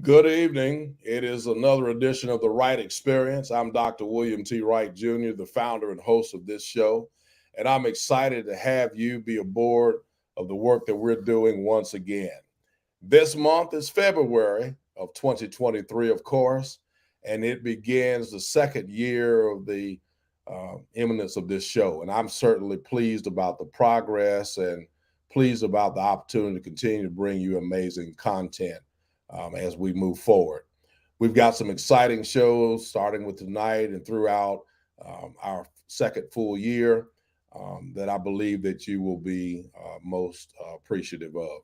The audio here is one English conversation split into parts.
Good evening. It is another edition of the Wright Experience. I'm Dr. William T. Wright Jr., the founder and host of this show, and I'm excited to have you be aboard of the work that we're doing once again. This month is February of 2023, of course, and it begins the second year of the imminence of this show. And I'm certainly pleased about the progress and pleased about the opportunity to continue to bring you amazing content as we move forward. We've got some exciting shows starting with tonight and throughout our second full year that I believe that you will be most appreciative of.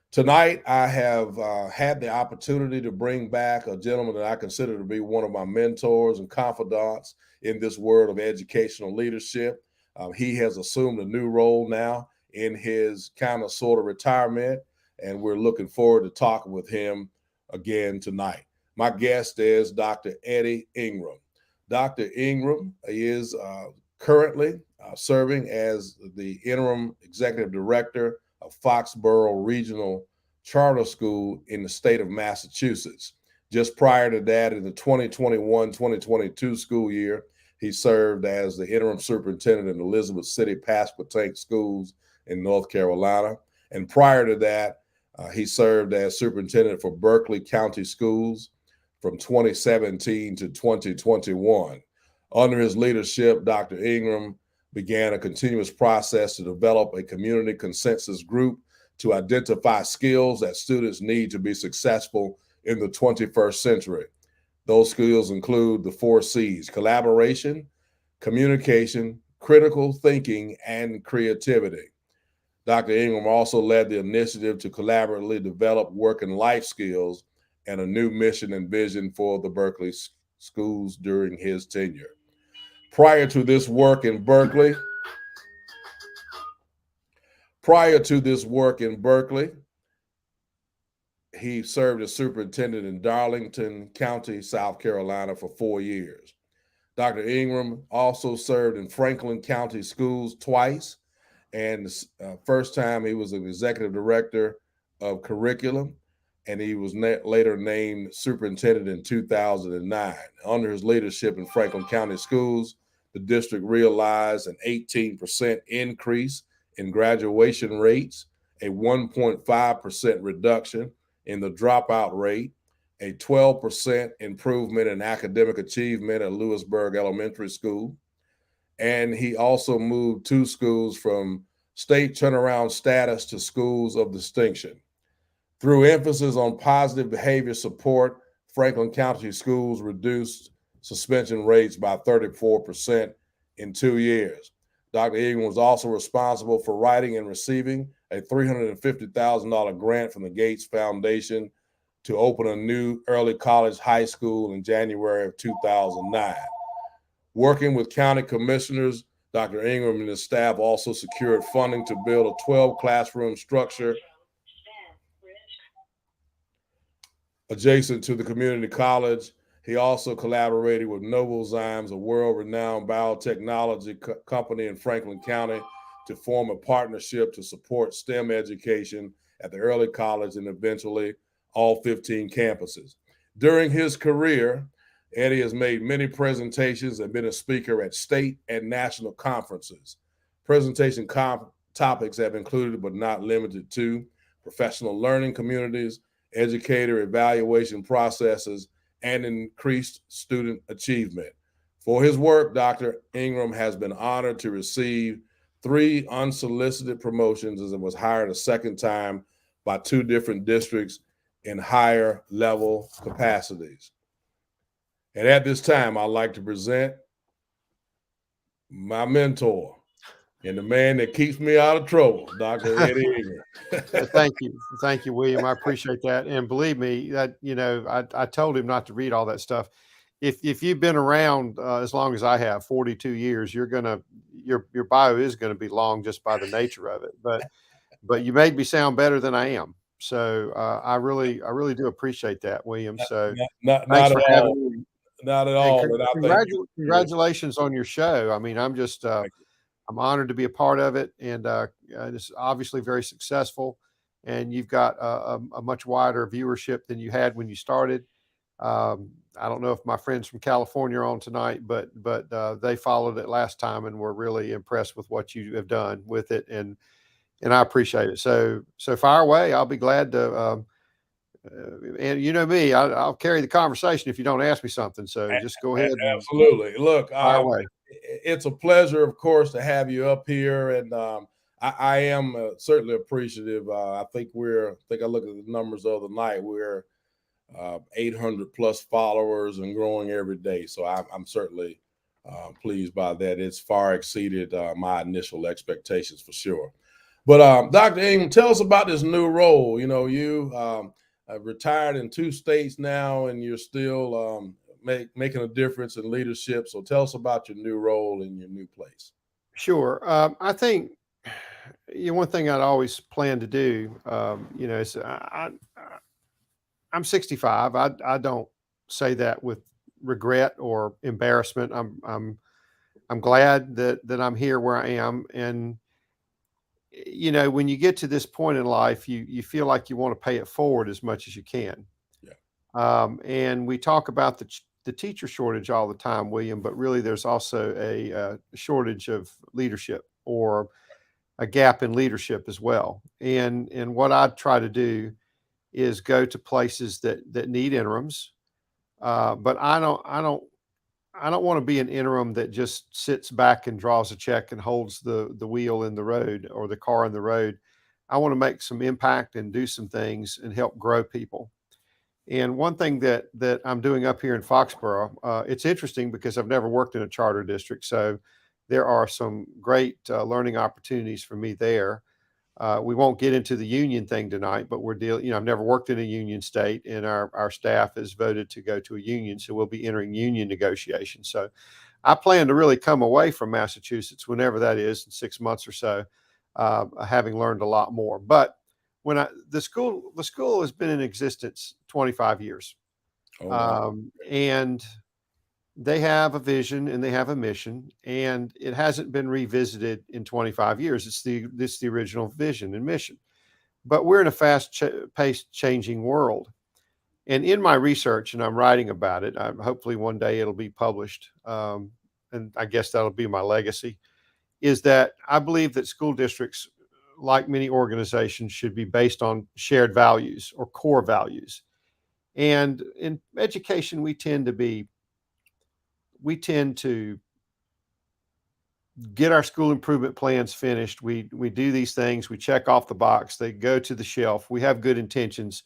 Tonight, I have had the opportunity to bring back a gentleman that I consider to be one of my mentors and confidants in this world of educational leadership. He has assumed a new role now in his kind of sort of retirement, and we're looking forward to talking with him again tonight. My guest is Dr. Eddie Ingram. Dr. Ingram is currently serving as the Interim Executive Director of Foxborough Regional Charter School in the state of Massachusetts. Just prior to that, in the 2021-2022 school year, he served as the Interim Superintendent in Elizabeth City Pasquotank Schools in North Carolina. And prior to that, he served as superintendent for Berkeley County Schools from 2017 to 2021. Under his leadership, Dr. Ingram began a continuous process to develop a community consensus group to identify skills that students need to be successful in the 21st century. Those skills include the 4 C's: collaboration, communication, critical thinking, and creativity. Dr. Ingram also led the initiative to collaboratively develop work and life skills and a new mission and vision for the Berkeley schools during his tenure. Prior to this work in Berkeley, he served as superintendent in Darlington County, South Carolina for 4 years. Dr. Ingram also served in Franklin County Schools twice, and the first time he was an executive director of curriculum, and he was later named superintendent in 2009. Under his leadership in Franklin County Schools, the district realized an 18% increase in graduation rates, a 1.5% reduction in the dropout rate, a 12% improvement in academic achievement at Lewisburg Elementary School, and he also moved 2 schools from state turnaround status to schools of distinction. Through emphasis on positive behavior support, Franklin County Schools reduced suspension rates by 34% in 2 years. Dr. Ingram was also responsible for writing and receiving a $350,000 grant from the Gates Foundation to open a new early college high school in January of 2009. Working with county commissioners, Dr. Ingram and his staff also secured funding to build a 12-classroom structure adjacent to the community college. He also collaborated with Novozymes, a world-renowned biotechnology company in Franklin County, to form a partnership to support STEM education at the early college and eventually all 15 campuses. During his career, Eddie has made many presentations and been a speaker at state and national conferences. Presentation topics have included, but not limited to, professional learning communities, educator evaluation processes, and increased student achievement. For his work, Dr. Ingram has been honored to receive 3 unsolicited promotions as it was hired a second time by 2 different districts in higher level capacities. And at this time, I'd like to present my mentor and the man that keeps me out of trouble, Dr. Eddie Ingram. Thank you, William. I appreciate that. And believe me, that I told him not to read all that stuff. If you've been around as long as I have, 42 years, your bio is gonna be long just by the nature of it. But you made me sound better than I am. So I really do appreciate that, William. So not thanks for at having all. me. Not at all. Congratulations on your show. I mean, I'm honored to be a part of it, and it's obviously very successful. and you've got a much wider viewership than you had when you started. I don't know if my friends from California are on tonight, but they followed it last time and were really impressed with what you have done with it, and I appreciate it. So fire away. I'll be glad to. And you know me, I'll carry the conversation if you don't ask me something. So just go ahead and Absolutely. Look, fire away. it's a pleasure, of course, to have you up here, and I am certainly appreciative. I think I looked at the numbers the other night. We're 800 plus followers and growing every day. So I'm certainly pleased by that. It's far exceeded my initial expectations for sure. But Dr. Ingram, tell us about this new role. You know, you retired in 2 states now, and you're still making a difference in leadership. So tell us about your new role in your new place. Sure. I think one thing I'd always plan to do, is I'm 65. I don't say that with regret or embarrassment. I'm glad that I'm here where I am, and when you get to this point in life, you feel like you want to pay it forward as much as you can. Yeah. And we talk about the teacher shortage all the time, William, but really there's also a shortage of leadership, or a gap in leadership as well. And what I try to do is go to places that need interims, but I don't want to be an interim that just sits back and draws a check and holds the wheel in the road, or the car in the road. I want to make some impact and do some things and help grow people. And one thing that I'm doing up here in Foxborough, it's interesting because I've never worked in a charter district, so there are some great learning opportunities for me there. We won't get into the union thing tonight, but we're dealing. I've never worked in a union state, and our staff has voted to go to a union, so we'll be entering union negotiations. So I plan to really come away from Massachusetts, whenever that is, in 6 months or so, having learned a lot more. But the school has been in existence 25 years, Oh, wow. and they have a vision and they have a mission, and it hasn't been revisited in 25 years. It's the original vision and mission. But we're in a fast-paced changing world. And in my research, and I'm writing about it, hopefully one day it'll be published, and I guess that'll be my legacy, is that I believe that school districts, like many organizations, should be based on shared values or core values. And in education, we tend to get our school improvement plans finished. We do these things, we check off the box, they go to the shelf. We have good intentions,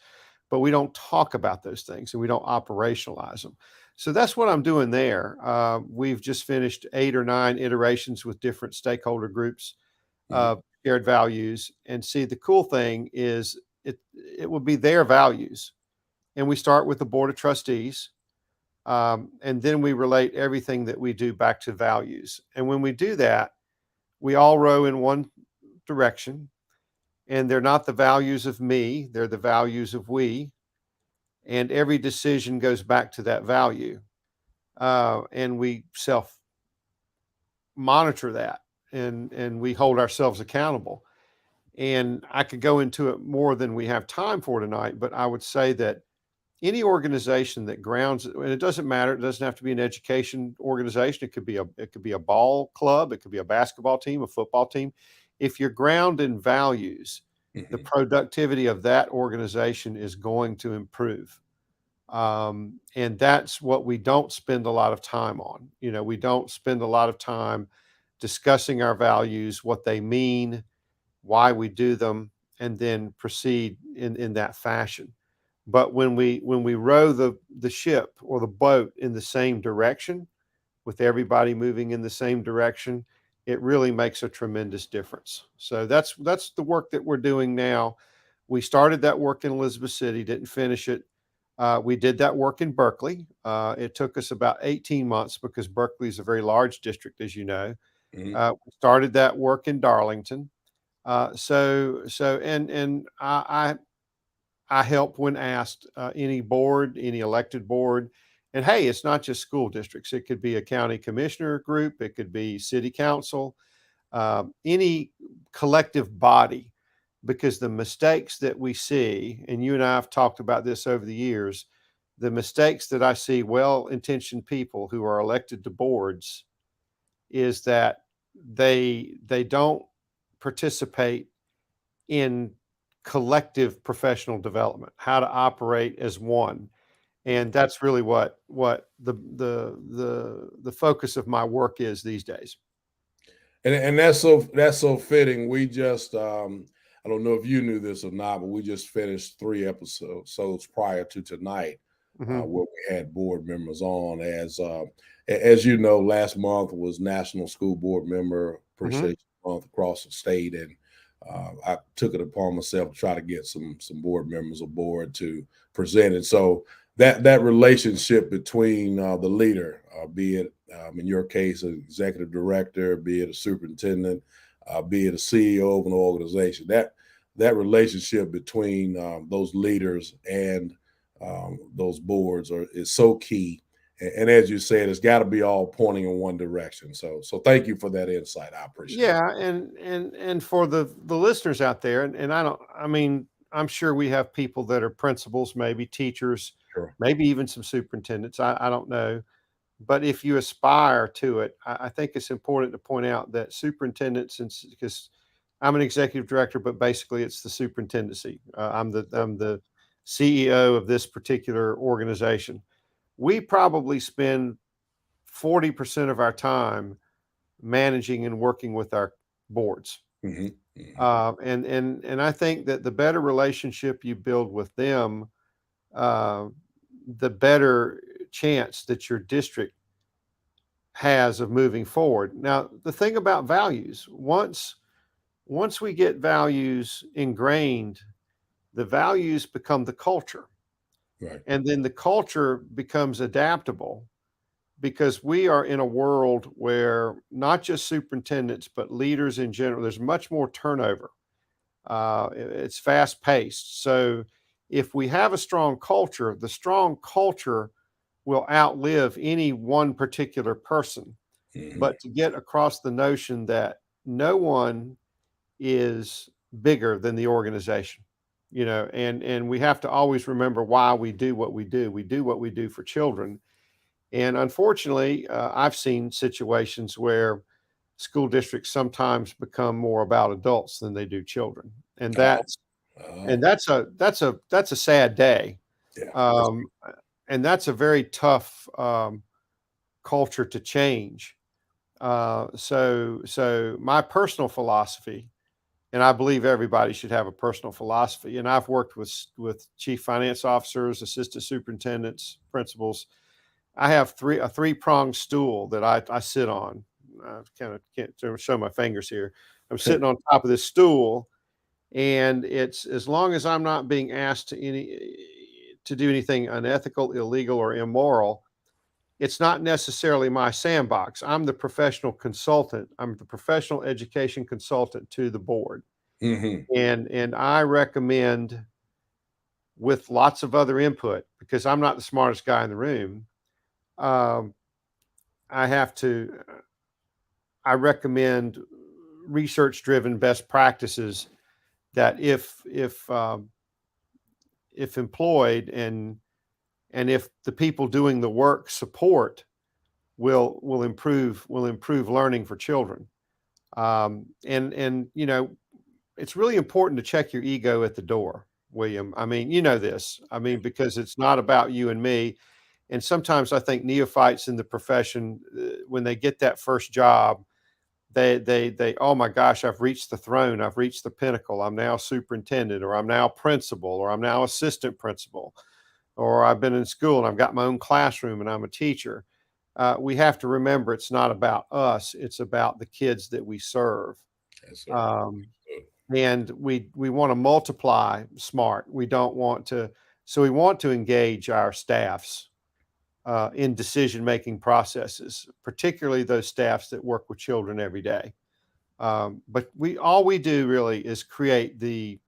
but we don't talk about those things and we don't operationalize them. So that's what I'm doing there. We've just finished 8 or 9 iterations with different stakeholder groups of shared values. And see, the cool thing is it will be their values. And we start with the board of trustees. And then we relate everything that we do back to values. And when we do that, we all row in one direction. And they're not the values of me, they're the values of we. And every decision goes back to that value. And we self monitor that, and we hold ourselves accountable. And I could go into it more than we have time for tonight, but I would say that any organization that grounds, and it doesn't matter, it doesn't have to be an education organization. It could be a ball club, it could be a basketball team, a football team. If you're grounded in values, the productivity of that organization is going to improve. And that's what we don't spend a lot of time on. We don't spend a lot of time discussing our values, what they mean, why we do them, and then proceed in that fashion. But when we row the ship or the boat in the same direction, with everybody moving in the same direction, it really makes a tremendous difference. So that's the work that we're doing now. We started that work in Elizabeth City, didn't finish it. We did that work in Berkeley. It took us about 18 months because Berkeley is a very large district, as you know. We started that work in Darlington. And I help when asked, any board, any elected board. And hey, it's not just school districts. It could be a county commissioner group. It could be city council, any collective body because the mistakes that we see, and you and I have talked about this over the years, the mistakes that I see well-intentioned people who are elected to boards is that they don't participate in collective professional development, how to operate as one. And that's really what the focus of my work is these days. And that's so fitting. We just I don't know if you knew this or not, but we just finished 3 episodes prior to tonight, where we had board members on. As you know, last month was National School Board Member Appreciation Month across the state, and I took it upon myself to try to get some board members aboard to present it. So that relationship between the leader, be it in your case, an executive director, be it a superintendent, be it a CEO of an organization, that relationship between those leaders and those boards is so key. And as you said, it's got to be all pointing in one direction. So thank you for that insight. I appreciate it. Yeah, and for the listeners out there, and I mean, I'm sure we have people that are principals, maybe teachers, Sure. maybe even some superintendents. I don't know. But if you aspire to it, I think it's important to point out that superintendents, because I'm an executive director, but basically it's the superintendency. I'm the CEO of this particular organization. We probably spend 40% of our time managing and working with our boards. And I think that the better relationship you build with them, the better chance that your district has of moving forward. Now, the thing about values, once we get values ingrained, the values become the culture. Right. And then the culture becomes adaptable, because we are in a world where not just superintendents, but leaders in general, there's much more turnover. It's fast paced. So if we have a strong culture, the strong culture will outlive any one particular person. But to get across the notion that no one is bigger than the organization, and we have to always remember why we do what we do. We do what we do for children. And unfortunately, I've seen situations where school districts sometimes become more about adults than they do children, and that's a sad day. Yeah. And that's a very tough culture to change. So my personal philosophy, and I believe everybody should have a personal philosophy. And I've worked with chief finance officers, assistant superintendents, principals. I have a three-pronged stool that I sit on. I kind of can't show my fingers here. I'm sitting on top of this stool, and it's, as long as I'm not being asked to do anything unethical, illegal, or immoral, it's not necessarily my sandbox. I'm the professional consultant. I'm the professional education consultant to the board. And I recommend, with lots of other input, because I'm not the smartest guy in the room, I recommend research-driven best practices that if employed, and if the people doing the work support, will improve learning for children. And it's really important to check your ego at the door, William. I mean, this. I mean, because it's not about you and me. And sometimes I think neophytes in the profession, when they get that first job, they oh my gosh, I've reached the throne, I've reached the pinnacle, I'm now superintendent, or I'm now principal, or I'm now assistant principal, or I've been in school and I've got my own classroom and I'm a teacher. We have to remember, it's not about us, it's about the kids that we serve. Yes, sir. And we want to multiply smart. We don't want to, so we want to engage our staffs in decision-making processes, particularly those staffs that work with children every day. But all we do really is create the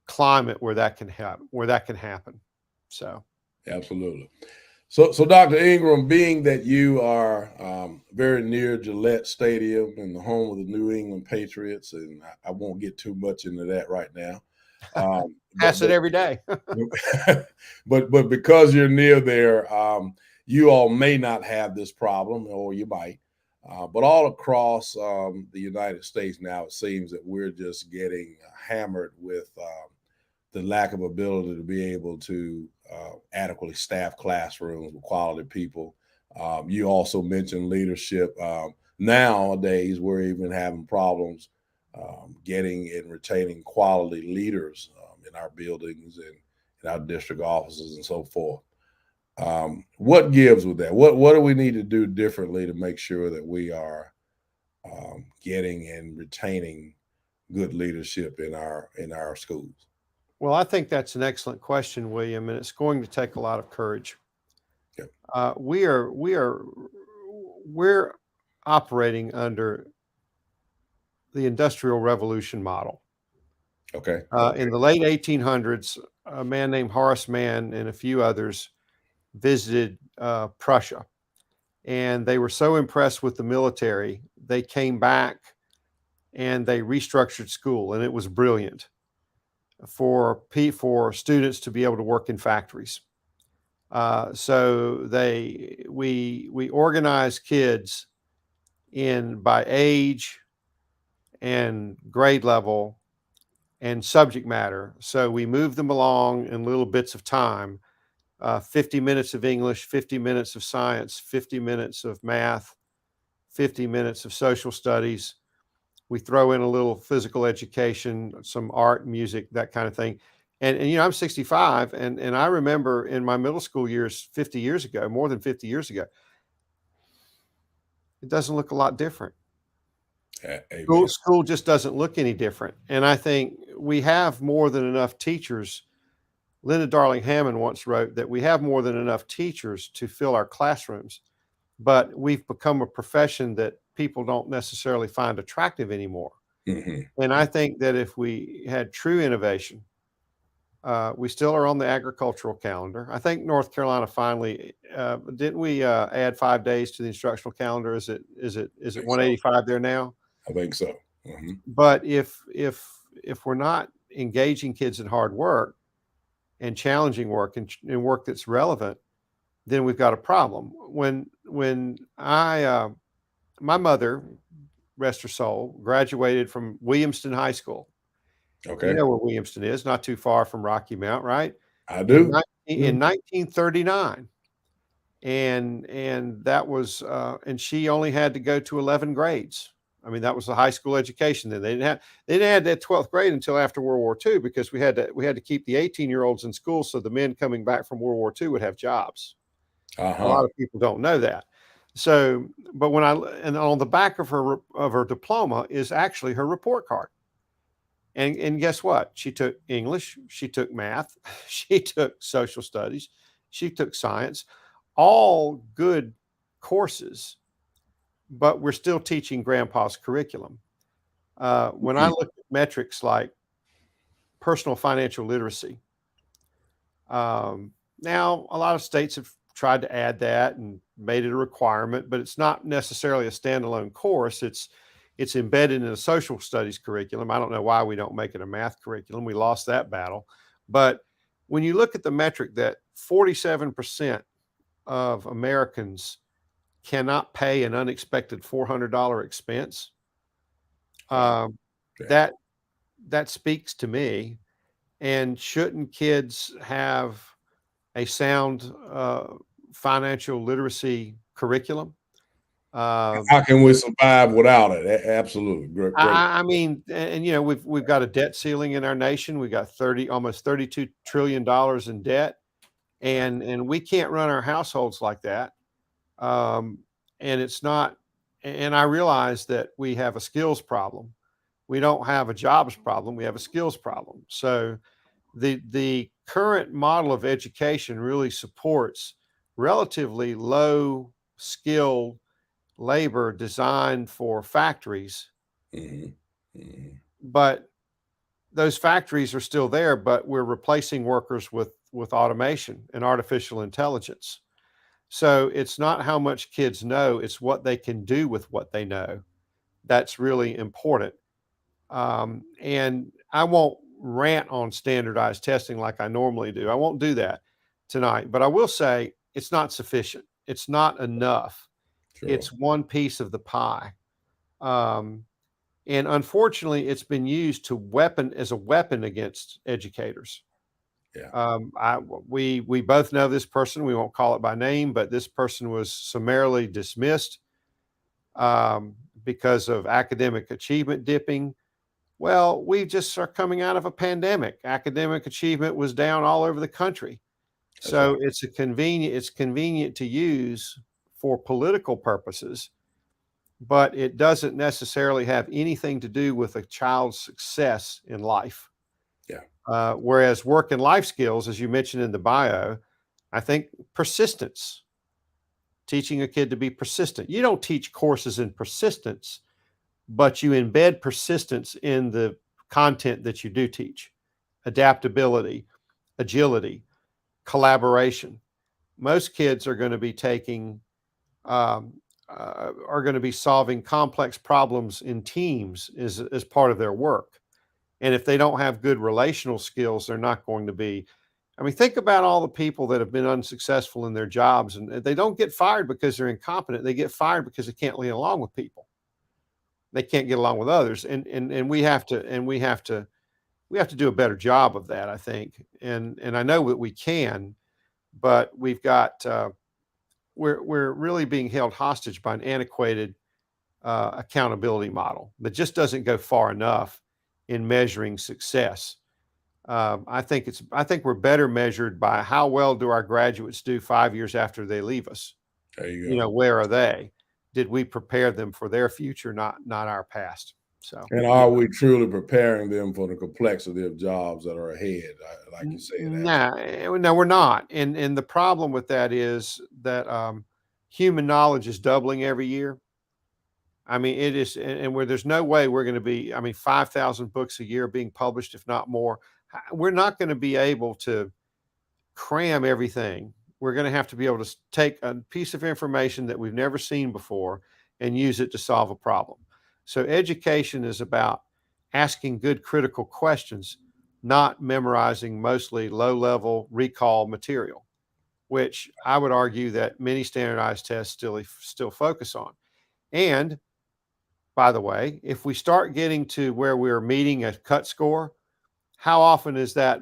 climate where that can happen. So, absolutely. So Dr. Ingram, being that you are very near Gillette Stadium and the home of the New England Patriots, and I won't get too much into that right now, but Pass it every day. but because you're near there, you all may not have this problem, or you might. But all across the United States now, it seems that we're just getting hammered with the lack of ability to be able to adequately staff classrooms with quality people. You also mentioned leadership. Nowadays, we're even having problems getting and retaining quality leaders in our buildings and in our district offices and so forth. What gives with that? What do we need to do differently to make sure that we are getting and retaining good leadership in our schools? Well, I think that's an excellent question, William, and it's going to take a lot of courage. Yep. We're operating under the Industrial Revolution model. Okay. In the late 1800s, a man named Horace Mann and a few others visited Prussia, and they were so impressed with the military, they came back and they restructured school, and it was brilliant for students to be able to work in factories. So we organize kids by age and grade level and subject matter. So we move them along in little bits of time, 50 minutes of English, 50 minutes of science, 50 minutes of math, 50 minutes of social studies. We throw in a little physical education, some art, music, that kind of thing. And I'm 65, and I remember in my middle school years 50 years ago, more than 50 years ago, it doesn't look a lot different. School just doesn't look any different. And I think we have more than enough teachers. Linda Darling Hammond once wrote that we have more than enough teachers to fill our classrooms, but we've become a profession that people don't necessarily find attractive anymore. Mm-hmm. And I think that if we had true innovation, we still are on the agricultural calendar. I think North Carolina finally didn't we add 5 days to the instructional calendar? Is it 185 there now? I think so. Mm-hmm. But if we're not engaging kids in hard work and challenging work and work that's relevant, then we've got a problem. When my mother, rest her soul, graduated from Williamston High School. Okay. You know where Williamston is, not too far from Rocky Mount, right? I do. In 1939. And that was and she only had to go to 11 grades. I mean, that was the high school education. Then they didn't have that 12th grade until after World War II, because we had to keep the 18-year-olds in school so the men coming back from World War II would have jobs. A lot of people don't know that. So, but and on the back of her diploma is actually her report card. And guess what? She took English, she took math, she took social studies, she took science, all good courses, but we're still teaching grandpa's curriculum. When I look at metrics like personal financial literacy, now a lot of states have tried to add that and made it a requirement, but it's not necessarily a standalone course. It's embedded in a social studies curriculum. I don't know why we don't make it a math curriculum. We lost that battle. But when you look at the metric that 47% of Americans cannot pay an unexpected $400 expense, that speaks to me. And shouldn't kids have a sound financial literacy curriculum? How can we survive without it? Absolutely. Great. I mean, and we've got a debt ceiling in our nation. We got almost $32 trillion in debt, and we can't run our households like that. And it's not. And I realize that we have a skills problem. We don't have a jobs problem. We have a skills problem. So the current model of education really supports relatively low skilled labor designed for factories. Mm-hmm. Mm-hmm. But those factories are still there, but we're replacing workers with automation and artificial intelligence. So it's not how much kids know, it's what they can do with what they know. That's really important. And I won't rant on standardized testing like I normally do. I won't do that tonight, but I will say it's not sufficient. It's not enough. Sure. It's one piece of the pie. Um, and unfortunately, it's been used as a weapon against educators. Yeah. We both know this person. We won't call it by name, but this person was summarily dismissed um, because of academic achievement dipping. Well, we just are coming out of a pandemic. Academic achievement was down all over the country. That's So right. it's convenient to use for political purposes, but it doesn't necessarily have anything to do with a child's success in life. Yeah. Whereas work and life skills, as you mentioned in the bio, I think persistence, teaching a kid to be persistent. You don't teach courses in persistence, but you embed persistence in the content that you do teach. Adaptability, agility, collaboration. Most kids are going to be um, are going to be solving complex problems in teams as part of their work. And if they don't have good relational skills, they're not going to be. I mean, think about all the people that have been unsuccessful in their jobs, and they don't get fired because they're incompetent. They get fired because they can't get along with people. They can't get along with others, and we have to do a better job of that, I think. And I know that we can, but we're really being held hostage by an antiquated accountability model that just doesn't go far enough in measuring success. I think we're better measured by how well do our graduates do 5 years after they leave us. There you You go. know, where are they? Did we prepare them for their future, not our past? So, And yeah. are we truly preparing them for the complexity of jobs that are ahead? Like you said, No, we're not. And the problem with that is that human knowledge is doubling every year. I mean, it is, and where there's no way we're going to be. I mean, 5,000 books a year being published, if not more. We're not going to be able to cram everything. We're going to have to be able to take a piece of information that we've never seen before and use it to solve a problem. So education is about asking good critical questions, not memorizing mostly low-level recall material, which I would argue that many standardized tests still focus on. And by the way, if we start getting to where we're meeting a cut score, how often is that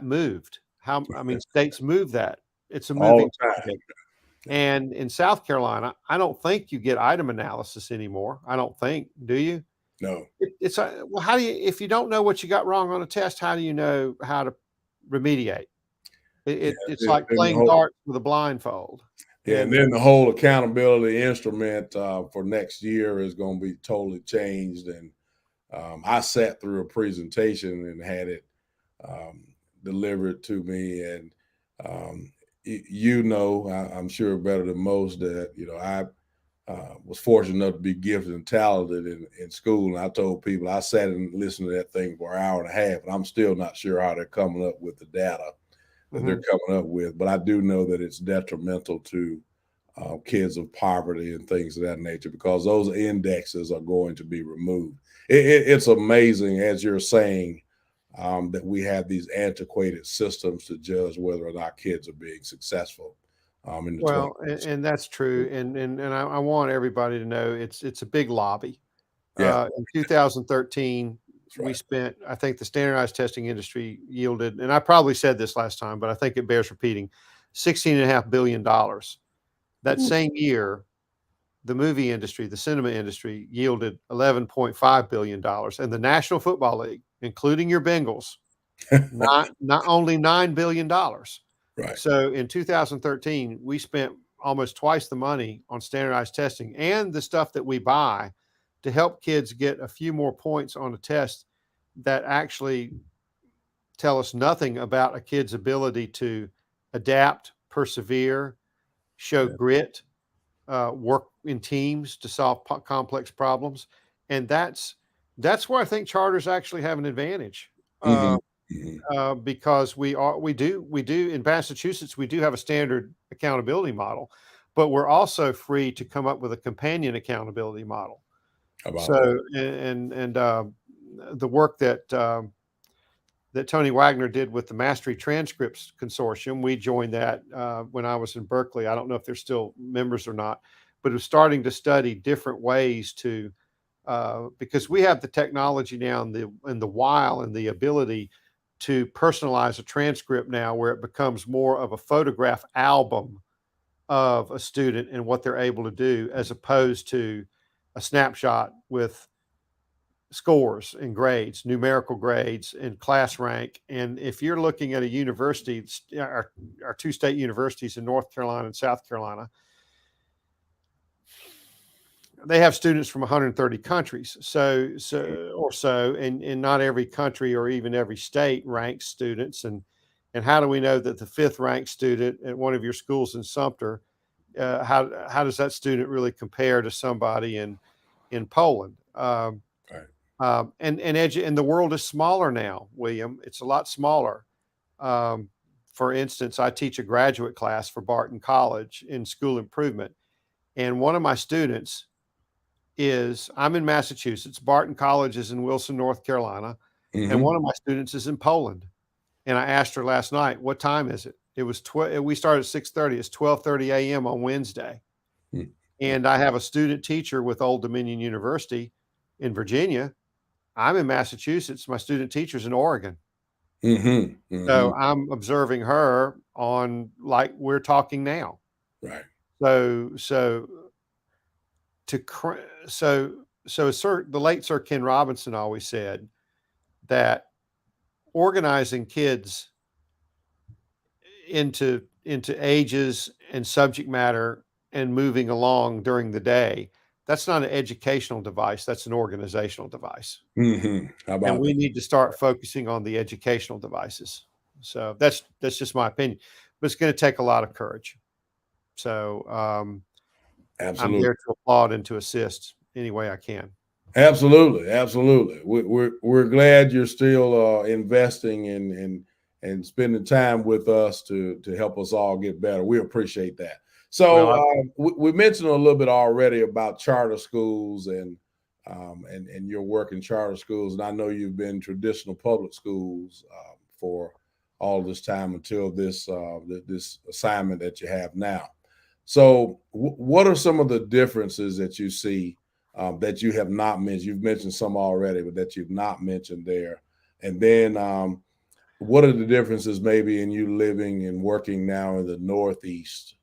moved? I mean, states move that. It's a all moving the time. target. And in South Carolina, I don't think you get item analysis anymore. I don't think, do you? No. Well, how do you, if you don't know what you got wrong on a test, how do you know how to remediate? Yeah. It's like Then the playing whole, darts with a blindfold. yeah, and And then the whole accountability instrument for next year is going to be totally changed. And I sat through a presentation and had it um, delivered to me. And I'm sure better than most that I was fortunate enough to be gifted and talented in school. And I told people I sat and listened to that thing for an hour and a half, and I'm still not sure how they're coming up with the data that they're coming up with. But I do know that it's detrimental to kids of poverty and things of that nature because those indexes are going to be removed. It's amazing, as you're saying, that we have these antiquated systems to judge whether or not kids are being successful in the well, 21st and that's true. And I want everybody to know it's a big lobby. Yeah, In 2013, that's we right. spent, I think the standardized testing industry yielded, and I probably said this last time, but I think it bears repeating, $16.5 billion. That Ooh. same year, the movie industry, the cinema industry yielded $11.5 billion. And the National Football League, including your Bengals, not only $9 billion. Right. So in 2013, we spent almost twice the money on standardized testing and the stuff that we buy to help kids get a few more points on a test that actually tell us nothing about a kid's ability to adapt, persevere, show Yeah. grit, work in teams to solve complex problems. And that's where I think charters actually have an advantage. Hmm. because we do in Massachusetts, we do have a standard accountability model, but we're also free to come up with a companion accountability model. About that. So, and the work that that Tony Wagner did with the Mastery Transcripts Consortium, we joined that when I was in Berkeley. I don't know if they're still members or not, but it was starting to study different ways to, because we have the technology now and the while and the ability to personalize a transcript now, where it becomes more of a photograph album of a student and what they're able to do, as opposed to a snapshot with scores and grades, numerical grades and class rank. And if you're looking at a university, our two state universities in North Carolina and South Carolina, they have students from 130 countries. So, and not every country or even every state ranks students. And how do we know that the 5th ranked student at one of your schools in Sumter, how does that student really compare to somebody in Poland? Right. And the world is smaller now, William. It's a lot smaller. For instance, I teach a graduate class for Barton College in school improvement. And one of my students I'm in Massachusetts. Barton College is in Wilson, North Carolina. And one of my students is in Poland. And I asked her last night, what time is it? It was we started at 6:30. It's 12:30 a.m. on Wednesday. And I have a student teacher with Old Dominion University in Virginia. I'm in Massachusetts. My student teacher's in Oregon. So I'm observing her on, like we're talking now. Right. So the late Sir Ken Robinson always said that organizing kids into ages and subject matter and moving along during the day, that's not an educational device. That's an organizational device. How about And we that? need to start focusing on the educational devices. So that's just my opinion, but it's going to take a lot of courage. So Absolutely. I'm there to applaud and to assist any way I can. Absolutely. We're glad you're still investing and spending time with us to help us all get better. We appreciate that. So we mentioned a little bit already about charter schools and your work in charter schools, and I know you've been traditional public schools for all this time until this this assignment that you have now. So, what are some of the differences that you see that you have not mentioned? You've mentioned some already, but that you've not mentioned there. And then, what are the differences maybe in you living and working now in the northeastern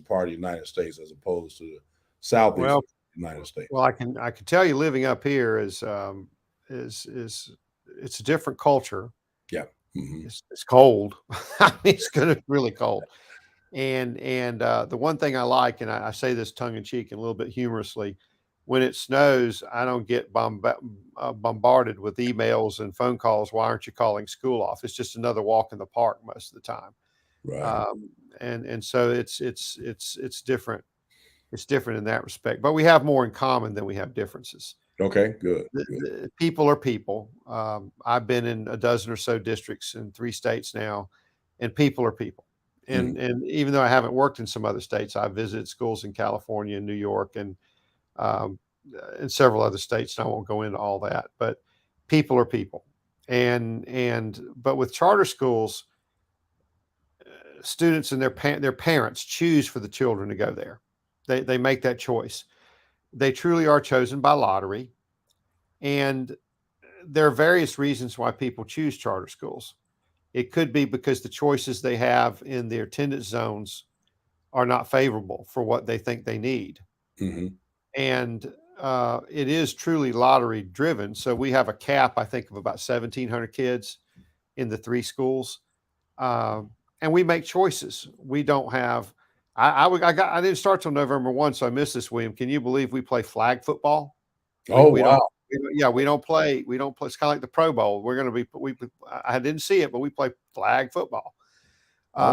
part of the United States as opposed to the southeast United States? Well, I can tell you, living up here is it's a different culture. Yeah. It's cold. I mean, it's going to be really cold. And the one thing I like, and I say this tongue in cheek and a little bit humorously, when it snows, I don't get bombarded with emails and phone calls. Why aren't you calling school off? It's just another walk in the park most of the time. Right. And so it's different. It's different in that respect, but we have more in common than we have differences. Okay, good. The people are people. I've been in a dozen or so districts in 3 states now, and people are people. And even though I haven't worked in some other states, I've visited schools in California and New York and several other states. And I won't go into all that, but people are people. But with charter schools, students and their parents choose for the children to go there. They make that choice. They truly are chosen by lottery. And there are various reasons why people choose charter schools. It could be because the choices they have in their attendance zones are not favorable for what they think they need. And it is truly lottery driven. So we have a cap, I think, of about 1,700 kids in the 3 schools. And we make choices. We don't have, I didn't start till November 1, so I missed this, William. Can you believe we play flag football? We wow. We don't play. It's kind of like the Pro Bowl. We're going to be, I didn't see it, but we play flag football.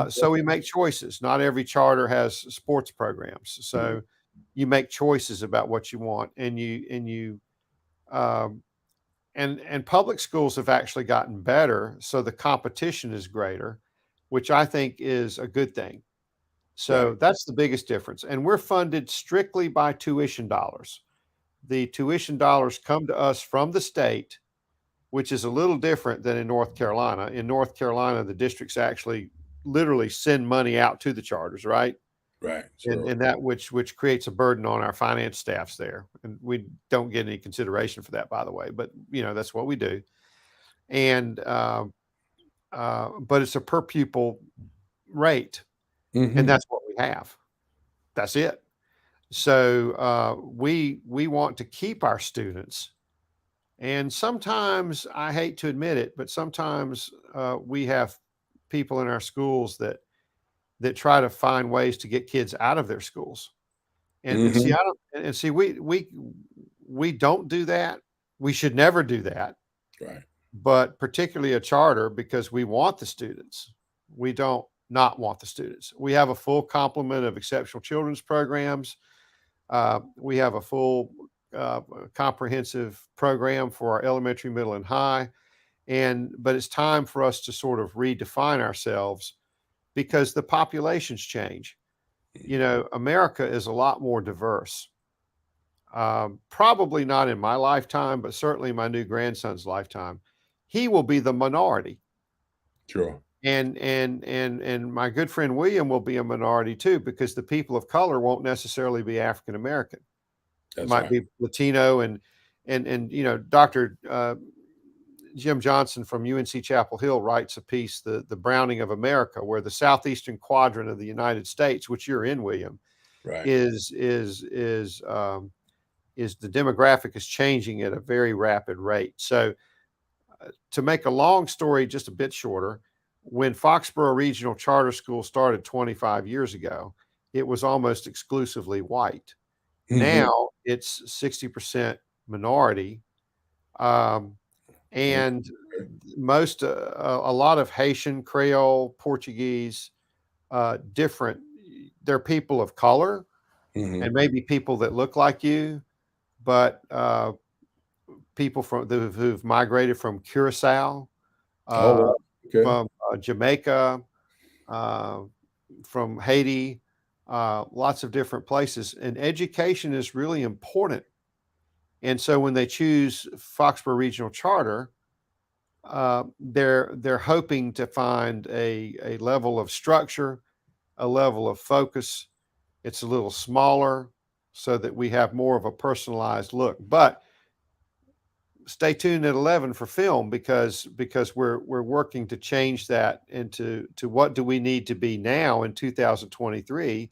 So we make choices. Not every charter has sports programs. So you make choices about what you want, and you and public schools have actually gotten better, so the competition is greater, which I think is a good thing. So Right. that's the biggest difference. And we're funded strictly by tuition dollars. The tuition dollars come to us from the state, which is a little different than in North Carolina. In North Carolina, the districts actually literally send money out to the charters, right? Right. And, Sure. and that which creates a burden on our finance staffs there. And we don't get any consideration for that, by the way, but that's what we do. And but it's a per pupil rate, and Hmm. that's what we have. That's it. So we want to keep our students, and sometimes I hate to admit it, but sometimes we have people in our schools that try to find ways to get kids out of their schools. And see, Hmm. I don't, and see, we don't do that. We should never do that, Right. but particularly a charter, because we want the students. We don't not want the students. We have a full complement of exceptional children's programs. We have a full uh, comprehensive program for our elementary, middle, and high. But it's time for us to sort of redefine ourselves because the populations change. America is a lot more diverse. Probably not in my lifetime, but certainly my new grandson's lifetime. He will be the minority, Sure. and my good friend William will be a minority too, because the people of color won't necessarily be African American. That's Might right. be Latino, and Dr. Jim Johnson from UNC Chapel Hill writes a piece, the Browning of America, where the southeastern quadrant of the United States, which you're in, William, Right. is the demographic is changing at a very rapid rate. So to make a long story just a bit shorter, when Foxborough Regional Charter School started 25 years ago, it was almost exclusively white. Hmm. Now it's 60% minority. Um, and most, a lot of Haitian, Creole, Portuguese, different. They're people of color Hmm. and maybe people that look like you, but people who've migrated from Curacao, Oh, uh, wow. Okay. from Jamaica, uh, from Haiti, lots of different places. And education is really important. And so when they choose Foxborough Regional Charter, they're hoping to find a level of structure, a level of focus. It's a little smaller so that we have more of a personalized look. But stay tuned at 11 for film, because we're working to change that into what do we need to be now in 2023,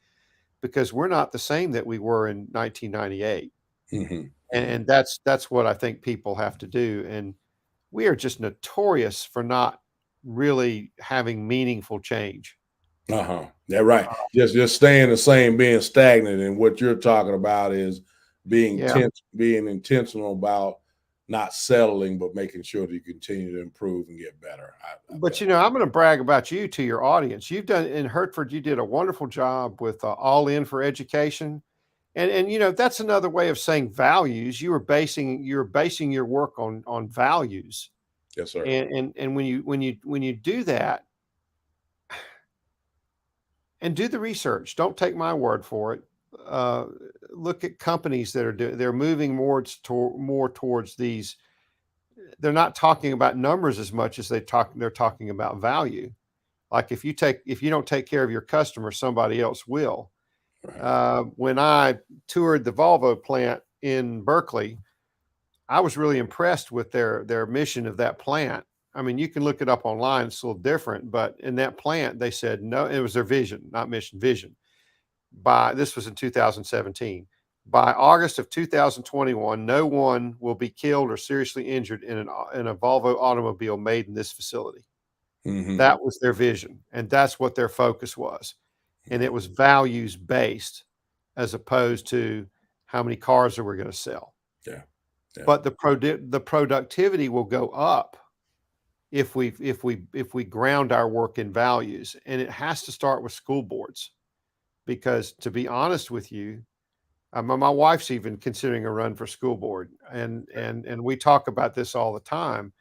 because we're not the same that we were in 1998. Hmm. And that's what I think people have to do. And we are just notorious for not really having meaningful change. Uh-huh. Yeah, right. Just staying the same, being stagnant. And what you're talking about is Yeah. being intentional about not settling, but making sure that you continue to improve and get better. I But I'm going to brag about you to your audience. You've done in Hertford. You did a wonderful job with All In for Education, and that's another way of saying values. You were basing your work on values, Yes, sir. and when you do that and do the research, don't take my word for it. Uh, Look at companies that they're moving more towards these. They're not talking about numbers as much as they're talking about value. Like if you don't take care of your customer, somebody else will. Right. When I toured the Volvo plant in Berkeley, I was really impressed with their mission of that plant. I mean, you can look it up online; it's a little different, but in that plant, they said no. It was their vision, not mission. Vision. This was in 2017. By August of 2021, no one will be killed or seriously injured in a Volvo automobile made in this facility. Hmm. That was their vision, and that's what their focus was. And it was values based as opposed to how many cars are we going to sell. Yeah. Yeah. But the productivity will go up if we ground our work in values, and it has to start with school boards, because to be honest with you, My wife's even considering a run for school board, and we talk about this all the time.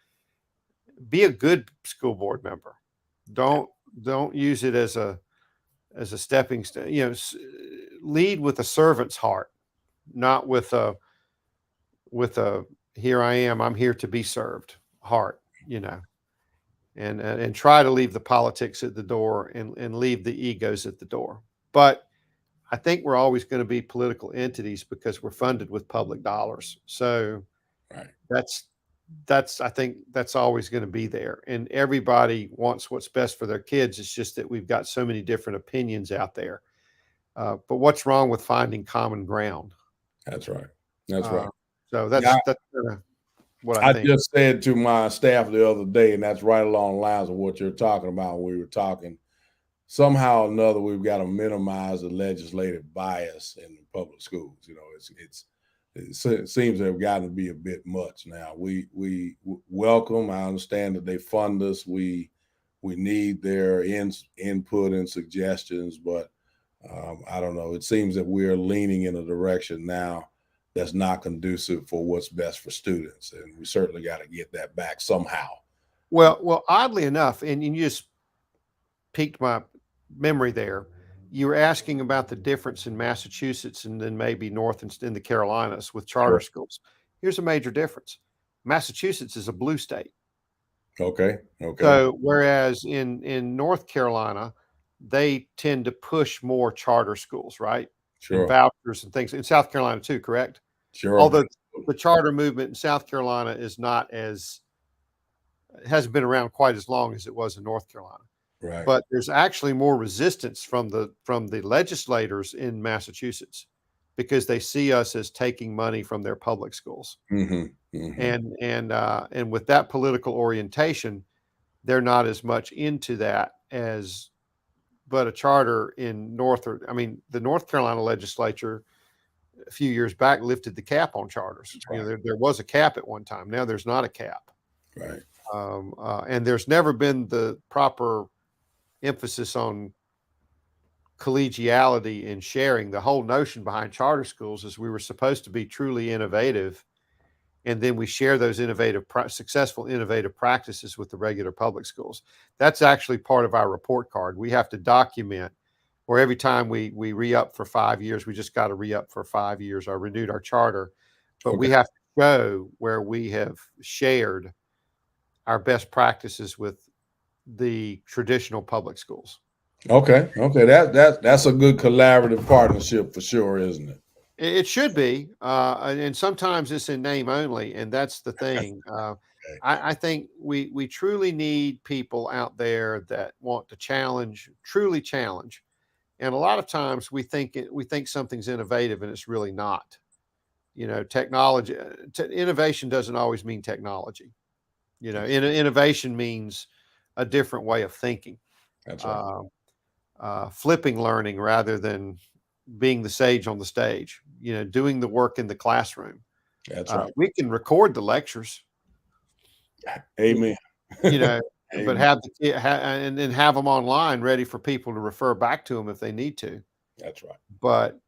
Be a good school board member. Don't use it as a stepping stone. Lead with a servant's heart, not with a here I am, I'm here to be served heart. And try to leave the politics at the door and leave the egos at the door. But I think we're always going to be political entities because we're funded with public dollars. So Right. I think that's always going to be there. And everybody wants what's best for their kids. It's just that we've got so many different opinions out there. But what's wrong with finding common ground? That's right. That's right. So that's what I think. Just said to my staff the other day, and that's right along the lines of what you're talking about when we were talking. Somehow or another, we've got to minimize the legislative bias in the public schools. It seems they've gotten to be a bit much now. We welcome. I understand that they fund us. We need their input and suggestions, but I don't know. It seems that we're leaning in a direction now that's not conducive for what's best for students, and we certainly got to get that back somehow. Well, oddly enough, and you just piqued my memory there. You were asking about the difference in Massachusetts and then maybe north in the Carolinas with charter schools. Here's a major difference. Massachusetts is a blue state. Okay. So whereas in North Carolina, they tend to push more charter schools, right? Sure. And vouchers and things. In South Carolina too, correct? Sure. Although the charter movement in South Carolina is hasn't been around quite as long as it was in North Carolina. Right. But there's actually more resistance from the legislators in Massachusetts because they see us as taking money from their public schools. Mm-hmm. Mm-hmm. And with that political orientation, they're not as much into that but a charter in the North Carolina legislature a few years back lifted the cap on charters. Right. There was a cap at one time. Now there's not a cap. Right. And there's never been the proper emphasis on collegiality and sharing. The whole notion behind charter schools is we were supposed to be truly innovative, and then we share those successful innovative practices with the regular public schools. That's actually part of our report card. We have to document where every time we re-up for 5 years, we just got to re-up for 5 years or renewed our charter. But we have to show where we have shared our best practices with the traditional public schools. Okay. That's a good collaborative partnership for sure, isn't it? It should be, and sometimes it's in name only, and that's the thing. I think we truly need people out there that want to truly challenge, and a lot of times we think something's innovative, and it's really not. Technology, innovation doesn't always mean technology. Innovation means a different way of thinking. That's right. Flipping learning rather than being the sage on the stage, doing the work in the classroom. That's right. We can record the lectures. Amen. But and then have them online ready for people to refer back to them if they need to. That's right. But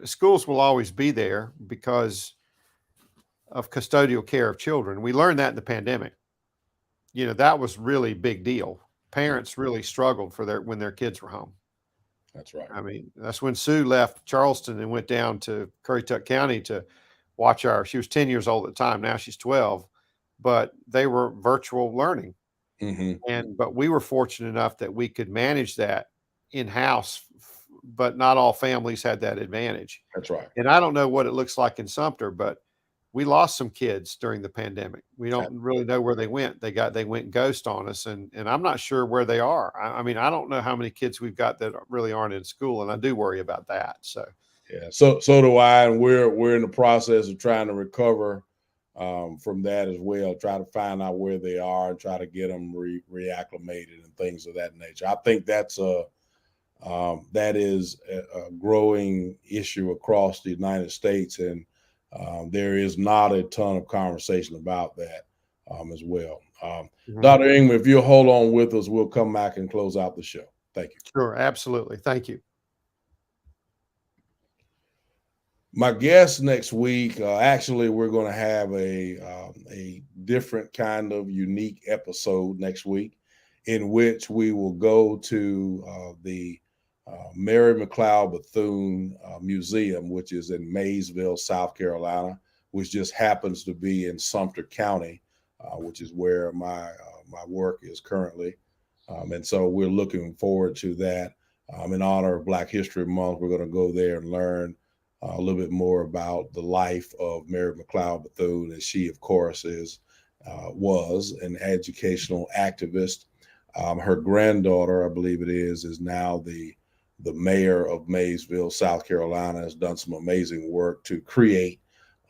schools will always be there because of custodial care of children. We learned that in the pandemic. That was really big deal. Parents really struggled when their kids were home. That's right. I mean, that's when Sue left Charleston and went down to Currituck County to watch she was 10 years old at the time. Now she's 12, but they were virtual learning. Mm-hmm. But we were fortunate enough that we could manage that in-house, but not all families had that advantage. That's right. And I don't know what it looks like in Sumter, but we lost some kids during the pandemic. We don't really know where they went. They went ghost on us, and I'm not sure where they are. I mean, I don't know how many kids we've got that really aren't in school, and I do worry about that. So yeah, so do I, and we're in the process of trying to recover from that as well. Try to find out where they are and try to get them reacclimated and things of that nature. I think that is a growing issue across the United States, and there is not a ton of conversation about that as well. Dr. Ingram, if you'll hold on with us, we'll come back and close out the show. Thank you. Sure, absolutely. Thank you. My guest next week, actually, we're going to have a different kind of unique episode next week, in which we will go to the Mary McLeod Bethune Museum, which is in Maysville, South Carolina, which just happens to be in Sumter County, which is where my work is currently. And so we're looking forward to that. In honor of Black History Month, we're going to go there and learn a little bit more about the life of Mary McLeod Bethune, as she, of course, was an educational activist. Her granddaughter, I believe it is now the mayor of Maysville, South Carolina, has done some amazing work to create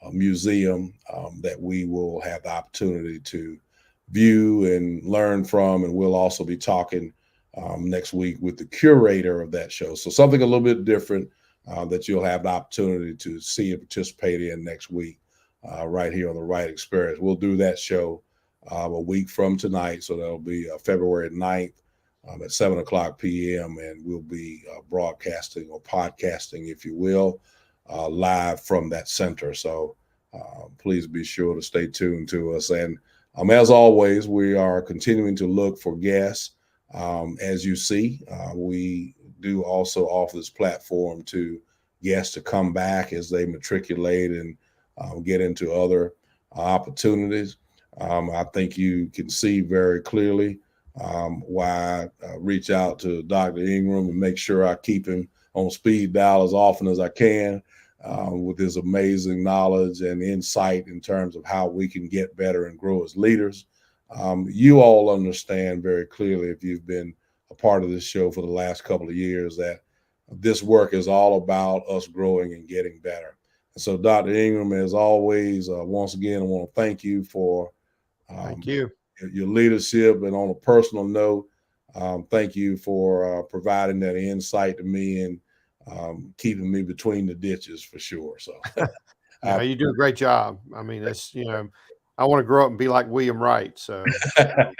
a museum that we will have the opportunity to view and learn from. And we'll also be talking next week with the curator of that show. So something a little bit different that you'll have the opportunity to see and participate in next week right here on the Wright Experience. We'll do that show a week from tonight. So that'll be February 9th at 7 o'clock p.m. And we'll be broadcasting or podcasting, if you will, live from that center. So please be sure to stay tuned to us. And as always, we are continuing to look for guests. As you see, we do also offer this platform to guests to come back as they matriculate and get into other opportunities. I think you can see very clearly why I reach out to Dr. Ingram and make sure I keep him on speed dial as often as I can with his amazing knowledge and insight in terms of how we can get better and grow as leaders. You all understand very clearly, if you've been a part of this show for the last couple of years, that this work is all about us growing and getting better. And so, Dr. Ingram, as always, once again, I want to thank you for Thank you. Your leadership. And on a personal note, thank you for providing that insight to me and keeping me between the ditches for sure. So Yeah, you do a great job. I mean, it's, I want to grow up and be like William Wright. So I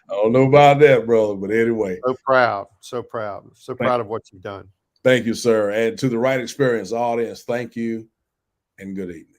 don't know about that, brother, but anyway. So proud of what you've done. Thank you, sir. And to the Wright Experience audience, thank you and good evening.